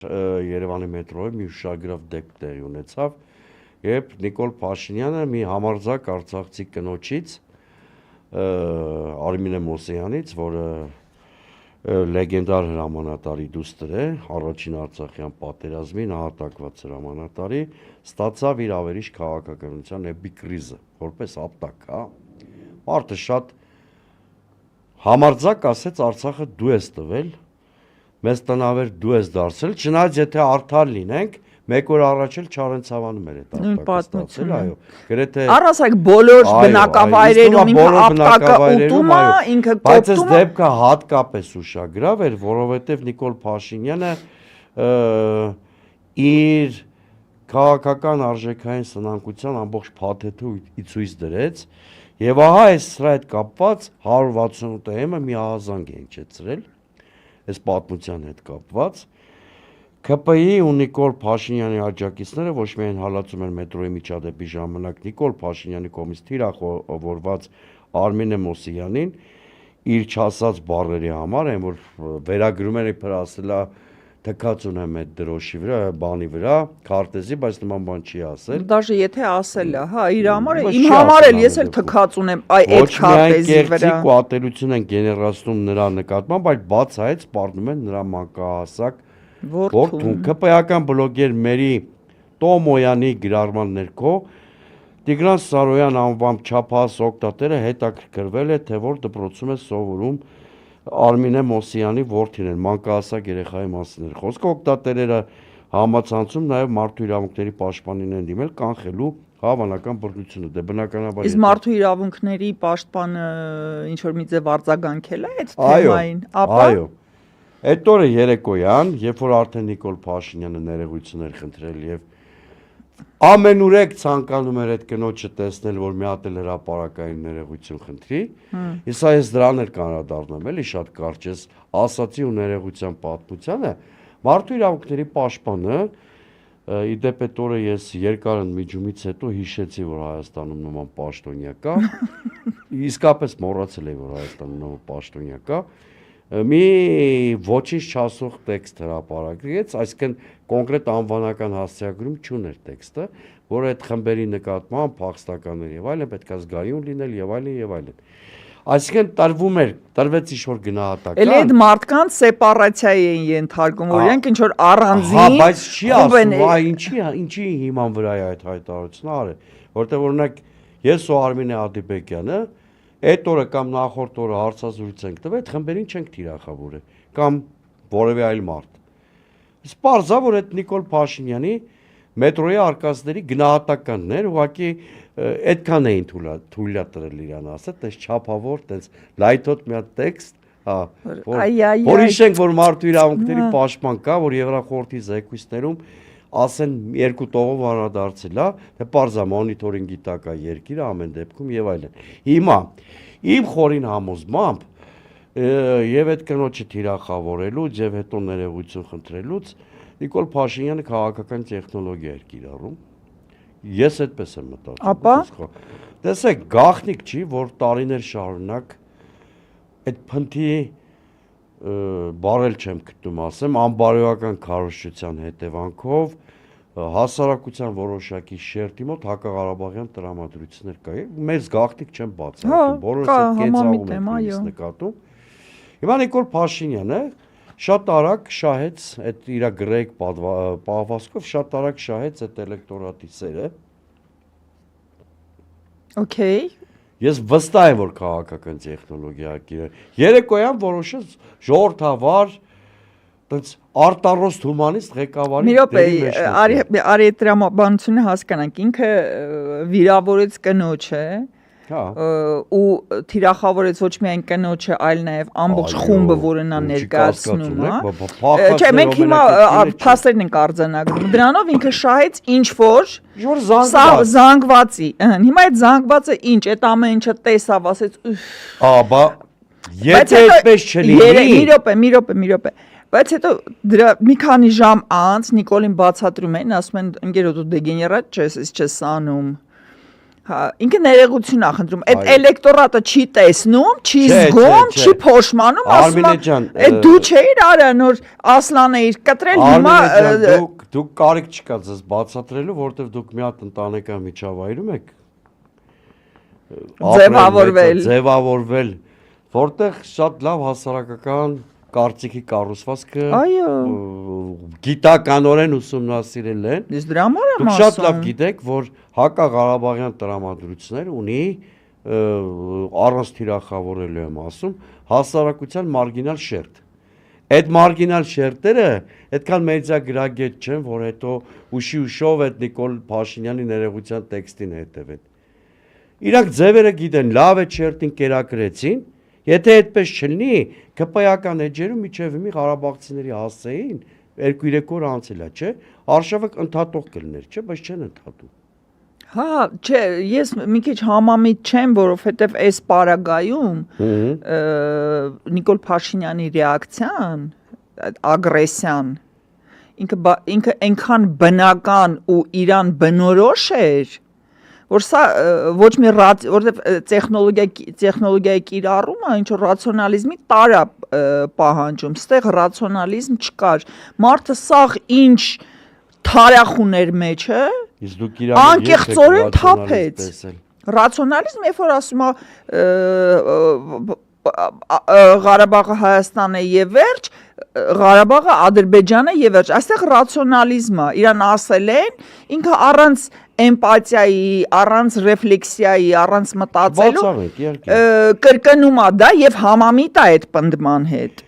Երևանի մետրոյի մի ուշագրավ դեպք տեղի ունեցավ, երբ Նիկոլ Փաշինյանը մի համարձակ արցախցի կնոջից Արմինե Մոսեյանից, որը լեգենդար հրամանատարի դուստր է, առաջին արցախյան պատերազմի նահատակված հրամանատարի, ստացավ իր ավերիչ քաղաքականության էպիկրիզը, որպես ապտակ, հա։ Մարդը շատ համարձակ ասեց Արցախը դու ես տվել, մեզ տնավեր դու ես դարձել, չնայած եթե արդար լինենք, մեկ օր առաջ էլ Չարենցավանում էր այդ ապտակը ստացել, այո։ Գրեթե առասարակ բոլոր բնակավայրերում ինքը ապտակը ուտում է, ինքը կոպտում է։ Բայց այս դեպքը հատկապես ուշագրավ էր, որովհետև Նիկոլ Փաշինյանը իր քաղաքական արժեքային սնանկության ամբողջ փաթեթը ցույց դրեց, եւ ահա այս սրա հետ կապված 168-ը մի ահազանգ է հնչեցրել, այս պատմության հետ կապված։ ԿՊԻ ու Նիկոլ Փաշինյանի աջակիցները ոչ միայն հալածում են մետրոյի միջադեպի ժամանակ Նիկոլ Փաշինյանի կողմից թիրախորված Արմինե Մոսեյանին իր չասած բառերի համար, այն որ վերագրում են իբր ասելա թքած ունեմ այդ դրոշի վրա, բանի վրա, քարտեզի, բայց նման բան չի ասել։ Դաժե եթե ասել է, հա, իր համար է, իմ համար էլ ես էլ թքած ունեմ այդ քարտեզի վրա։ Ոչ միայն կեղծիք ու ատելություն են գեներացնում նրա նկատմամբ, այլ բացահայտ սպառնում են նրա մանկահասակ որդուն։ ԿՊ-ական բլոգեր Մերի Տոմոյանի գրառման ներքո Տիգրան Սարոյան անվամբ չափահաս օգտատերը հետաքրքրվել է, թե որ դպրոցում է սովորում Արմինե Մոսեյանի որդին են, մանկահասակ երեխայի մասին էր խոսքը, օգտատերերը համացանցում նաև մարդու իրավունքների պաշտպանին են դիմել կանխելու հավանական բռնությունը, դե բնականաբար։ Իսկ մարդու իրավունքների պաշտպանը ինչ որ մի ձև արձագանքել է այդ թեմային, ապա այո։ Այդ օրը երեկոյան, երբ որ արդեն Նիկոլ Փաշինյանը ներողություններ խնդրել եւ ամենուրեք ցանկանում էր այդ կնոջը տեսնել, որ մի հատ էլ հրապարակային ներողություն խնդրի, ես դրան էլ կանրադառնամ, էլի շատ կարճ ես ասացի ու ներողության պատմությանը, մարդու իրավունքների պաշտպանը, իդեպ այդ օրը ես երկար ընդմիջումից հետո հիշեցի, որ Հայաստանում նման պաշտոնյա կա, իսկապես մոռացել էի, որ Հայաստանում նման պաշտոնյա կա, մի ոչինչ չասող տեքստ հրապարակեց, այսինքն կոնկրետ անվանական հասցեագրում չուներ տեքստը, որը այդ խմբերի նկատմամբ փախստականներ եւ այլն պետք է զգայուն լինել եւ այլն եւ այլն։ Այսինքն տրվեց ինչ-որ գնահատական։ Էլի այդ մարդկանց սեպարացիայի էին ենթարկում, որ իրենք ինչ-որ առանձին։ Հա, բայց չի ասում, ինչի հիման վրա է այդ հայտարարությունը արել, որտեղ օրինակ ես ու Արմինե Ադիբեկյանը այդ օրը կամ նախորդ օրը հարցազրույց ենք տվել, այդ խմբերին չենք թիրախավորել, կամ որևէ այլ մարդ։ Սպարզա, որ այդ Նիկոլ Փաշինյանի մետրոյի արկածների գնահատականներ, ուղղակի այդքան էին թույլատրել իրան ասել, տես չափավոր, տես լայթոտ մի հատ տեքստ, որ հիշենք, որ մարդու իրավունքների պաշտպան կա, որ Եվրախորհրդի զեկույցներում ասեն երկու տողով անդրադարձել, թե պարզա մոնիտորինգի տակ է երկիրը ամեն դեպքում եւ այլն։ Հիմա իմ խորին համոզմամբ եւ այդ կնոջը թիրախավորելուց եւ հետո ներողություն խնդրելուց Նիկոլ Փաշինյանը քաղաքական տեխնոլոգիա էր կիրառում։ Ես այդպես եմ մտածում։ Ապա տեսեք, գաղտնիք չի, որ տարիներ շարունակ այդ փնթի բարել չեմ գտնում ասեմ, անբարոյական քարոզչության հետևանքով հասարակության որոշակի շերտի մոտ հակաղարաբաղյան տրամադրություններ կա։ Մեծ գաղտնիք չեմ բացահայտում, բոլորս այդ կեցաղում ենք նկատում։ Հիմա Նիկոլ Փաշինյանը շատ արագ շահեց այդ իր գրեկ պահվածքով, շատ արագ շահեց այդ էլեկտորատի սերը։ Okay. Ես վստահ եմ, որ քաղաքական տեխնոլոգիա կիրառ։ Երեկոյան որոշեց ժողովրդավար, տենց արտարոստ հումանիստ ղեկավարի դերի մեջ։ Արի տրամաբանությունը հասկանանք, ինքը վիրավորեց կնոջը, ու թիրախավորեց ոչ միայն կնոջը, այլ նաև ամբողջ խումբը, որը նա ներկայացնում է։ Չէ, մենք հիմա փաստերն ենք արձանագրում։ Դրանով ինքը շահեց ինչ-որ զանգվածի։ Հիմա այդ զանգվածը ինչ, այդ ամեն ինչը տեսավ, ասեց։ Բա եթե այդպես չլինի։ Մի րոպե։ Բայց հետո դրա մի քանի ժամ անց Նիկոլին բացատրում են, ասում են ընկերո դու դեգեներատ չես, ես չես անում։ Հա, ինքը ներողություն ա խնդրում։ Այդ էլեկտորատը չի տեսնում, չի զգում, չի փոշմանում, ասում է, այդ դու չէիր արա նոր Ասլանը իր կտրել հիմա դուք կարիք չկա ձեզ բացատրելու, որովհետև դուք մի հատ ընտանեկան միջավայրում եք ձևավորվել, որտեղ շատ լավ հասարակական կարծիքի կառուցվածքը գիտականորեն ուսումնասիրել են։ Իսկ դրա համար եմ ասում։ Դուք շատ լավ գիտեք, որ հակաղարաբաղյան տրամադրությունները ունի առանց թիրախավորելու եմ ասում, հասարակության մարգինալ շերտ։ Այդ մարգինալ շերտերը այդքան մեծագրագետ չեն, որ հետո ուշով այդ Նիկոլ Փաշինյանի ներողության տեքստին հետևեն։ Իրանք ձևերը գիտեն, լավ է շերտին կերակրեցին, եթե այդպես չլինի, ԿՊ-ական էջերում միջև մի Ղարաբաղցիների հասցեին 2-3 օր անցել է, չէ՞, արշավը ընդհատող կլներ, չէ՞, բայց չեն ընդհատում։ Հա, չէ, ես մի քիչ համամիտ չեմ, որովհետև այս պարագայում Նիկոլ Փաշինյանի ռեակցիան, ագրեսիան, ինքը այնքան բնական ու իրան բնորոշ էր, որ սա ոչ մի որովհետև տեխնոլոգիայի կիրառումը ինչ որ ռացիոնալիզմի տարա պահանջում, ստեղ ռացիոնալիզմ չկար, մարդը սաղ ինչ թարախ ուներ մեջը, անկեղծորեն թափեց, ռացիոնալիզմ երբ որ ասում է Ղարաբաղը Հայաստան է եւ վերջ, Ղարաբաղը Ադրբեջան է եւ վերջ, այստեղ ռացիոնալիզմ է, իրան ասել են, ինքը առանց էմպաթիայի, առանց ռեֆլեքսիայի, առանց մտածելու կրկնում է դա եւ համամիտ է այդ պնդման հետ։